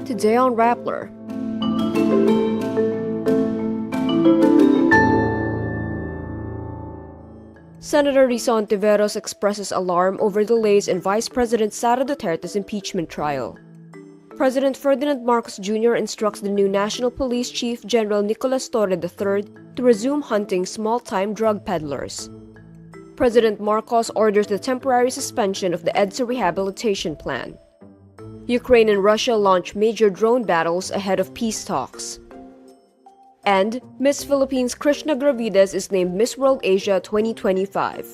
Today on Rappler. Senator Risa Hontiveros expresses alarm over delays in Vice President Sara Duterte's impeachment trial. President Ferdinand Marcos Jr. instructs the new National Police Chief General Nicolas Torre III to resume hunting small-time drug peddlers. President Marcos orders the temporary suspension of the EDSA rehabilitation plan. Ukraine and Russia launch major drone battles ahead of peace talks. And Miss Philippines Krishnah Gravidez is named Miss World Asia 2025.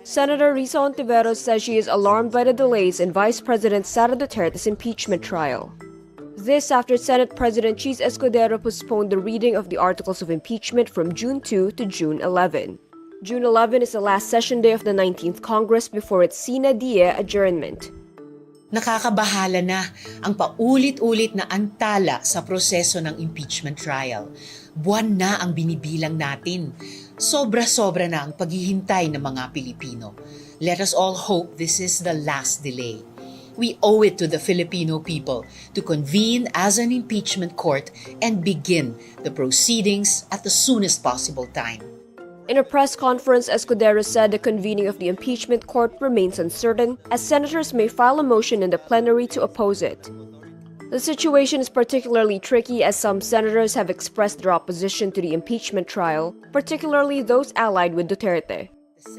Senator Risa Hontiveros says she is alarmed by the delays in Vice President Sara Duterte's impeachment trial. This after Senate President Cheese Escudero postponed the reading of the articles of impeachment from June 2 to June 11. June 11 is the last session day of the 19th Congress before its sine die adjournment. Nakakabahala na ang paulit-ulit na antala sa proseso ng impeachment trial. Buwan na ang binibilang natin. Sobra-sobra na ang paghihintay ng mga Pilipino. Let us all hope this is the last delay. We owe it to the Filipino people to convene as an impeachment court and begin the proceedings at the soonest possible time. In a press conference, Escudero said the convening of the impeachment court remains uncertain, as senators may file a motion in the plenary to oppose it. The situation is particularly tricky as some senators have expressed their opposition to the impeachment trial, particularly those allied with Duterte.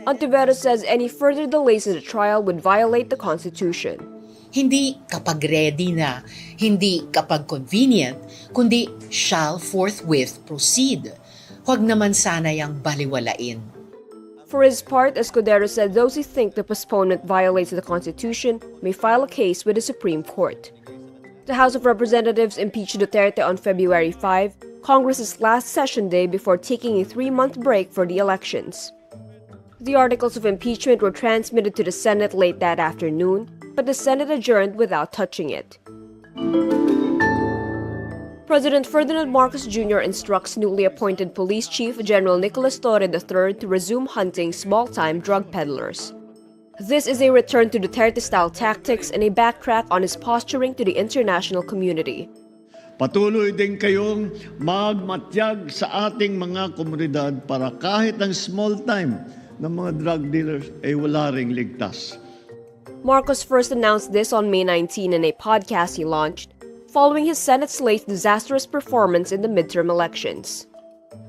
Hontiveros says any further delays in the trial would violate the Constitution. Hindi kapag ready na, hindi kapag convenient, kundi shall forthwith proceed. Huwag naman sana yang baliwalain. For his part, Escudero said those who think the postponement violates the Constitution may file a case with the Supreme Court. The House of Representatives impeached Duterte on February 5, Congress's last session day before taking a 3-month break for the elections. The articles of impeachment were transmitted to the Senate late that afternoon, but the Senate adjourned without touching it. President Ferdinand Marcos Jr. instructs newly appointed Police Chief General Nicolas Torre III to resume hunting small-time drug peddlers. This is a return to Duterte-style tactics and a backtrack on his posturing to the international community. Patuloy din kayong magmatyag sa ating mga komunidad para kahit ang small-time ng mga drug dealers ay wala ring ligtas. Marcos first announced this on May 19 in a podcast he launched, following his Senate slate's disastrous performance in the midterm elections.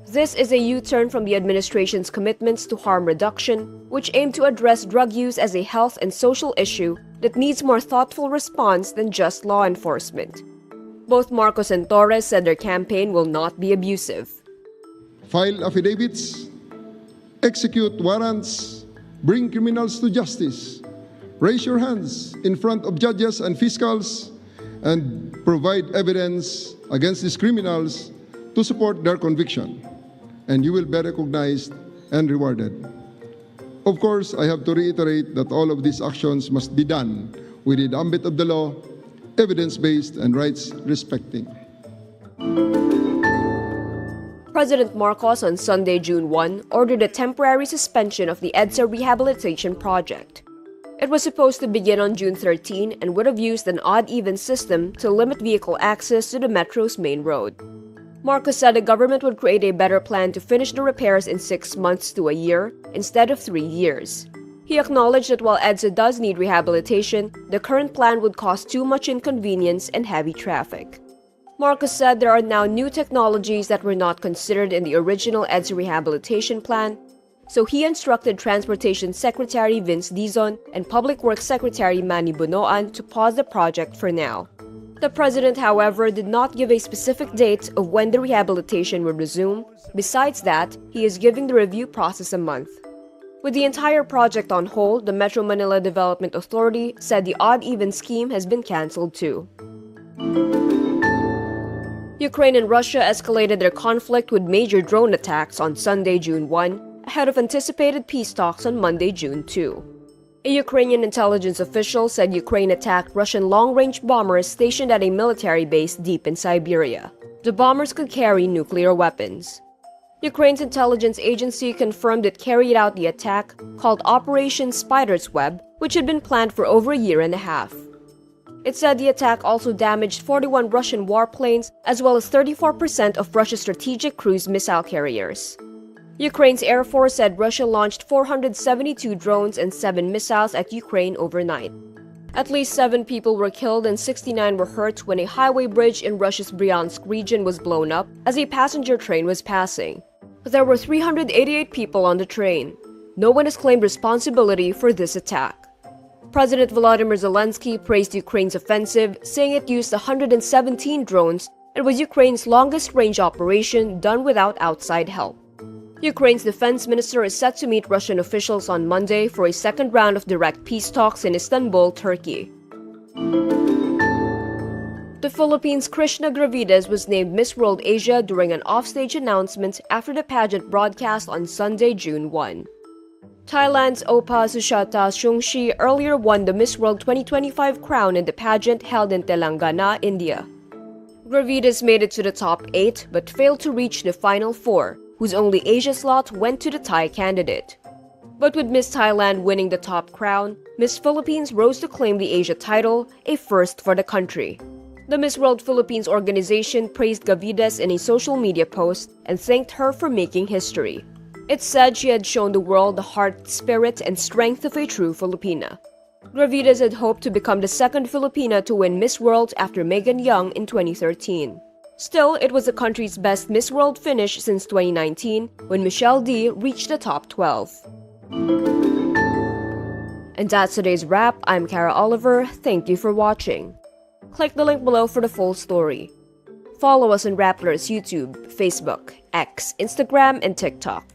This is a U-turn from the administration's commitments to harm reduction, which aim to address drug use as a health and social issue that needs more thoughtful response than just law enforcement. Both Marcos and Torres said their campaign will not be abusive. File affidavits, execute warrants, bring criminals to justice, raise your hands in front of judges and fiscals, and provide evidence against these criminals to support their conviction, and you will be recognized and rewarded. Of course, I have to reiterate that all of these actions must be done within the ambit of the law, evidence-based and rights-respecting. President Marcos on Sunday, June 1, ordered a temporary suspension of the EDSA rehabilitation project. It was supposed to begin on June 13 and would have used an odd-even system to limit vehicle access to the metro's main road. Marcos said the government would create a better plan to finish the repairs in 6 months to a year instead of 3 years. He acknowledged that while EDSA does need rehabilitation, the current plan would cause too much inconvenience and heavy traffic. Marcos said there are now new technologies that were not considered in the original EDSA rehabilitation plan, so he instructed Transportation Secretary Vince Dizon and Public Works Secretary Manny Bunoan to pause the project for now. The president, however, did not give a specific date of when the rehabilitation would resume. Besides that, he is giving the review process a month. With the entire project on hold, the Metro Manila Development Authority said the odd-even scheme has been cancelled too. Ukraine and Russia escalated their conflict with major drone attacks on Sunday, June 1, ahead of anticipated peace talks on Monday, June 2. A Ukrainian intelligence official said Ukraine attacked Russian long-range bombers stationed at a military base deep in Siberia. The bombers could carry nuclear weapons. Ukraine's intelligence agency confirmed it carried out the attack, called Operation Spider's Web, which had been planned for over a year and a half. It said the attack also damaged 41 Russian warplanes as well as 34% of Russia's strategic cruise missile carriers. Ukraine's Air Force said Russia launched 472 drones and 7 missiles at Ukraine overnight. At least 7 people were killed and 69 were hurt when a highway bridge in Russia's Bryansk region was blown up as a passenger train was passing. There were 388 people on the train. No one has claimed responsibility for this attack. President Volodymyr Zelensky praised Ukraine's offensive, saying it used 117 drones and was Ukraine's longest-range operation done without outside help. Ukraine's defense minister is set to meet Russian officials on Monday for a second round of direct peace talks in Istanbul, Turkey. The Philippines' Krishnah Gravidez was named Miss World Asia during an offstage announcement after the pageant broadcast on Sunday, June 1. Thailand's Opa Sushata Chungshi earlier won the Miss World 2025 crown in the pageant held in Telangana, India. Gravidez made it to the top 8 but failed to reach the final 4, whose only Asia slot went to the Thai candidate. But with Miss Thailand winning the top crown, Miss Philippines rose to claim the Asia title, a first for the country. The Miss World Philippines organization praised Gravidez in a social media post and thanked her for making history. It said she had shown the world the heart, spirit, and strength of a true Filipina. Gravidez had hoped to become the second Filipina to win Miss World after Megan Young in 2013. Still, it was the country's best Miss World finish since 2019 when Michelle D reached the top 12. And that's today's wrap. I'm Kara Oliver. Thank you for watching. Click the link below for the full story. Follow us on Rappler's YouTube, Facebook, X, Instagram, and TikTok.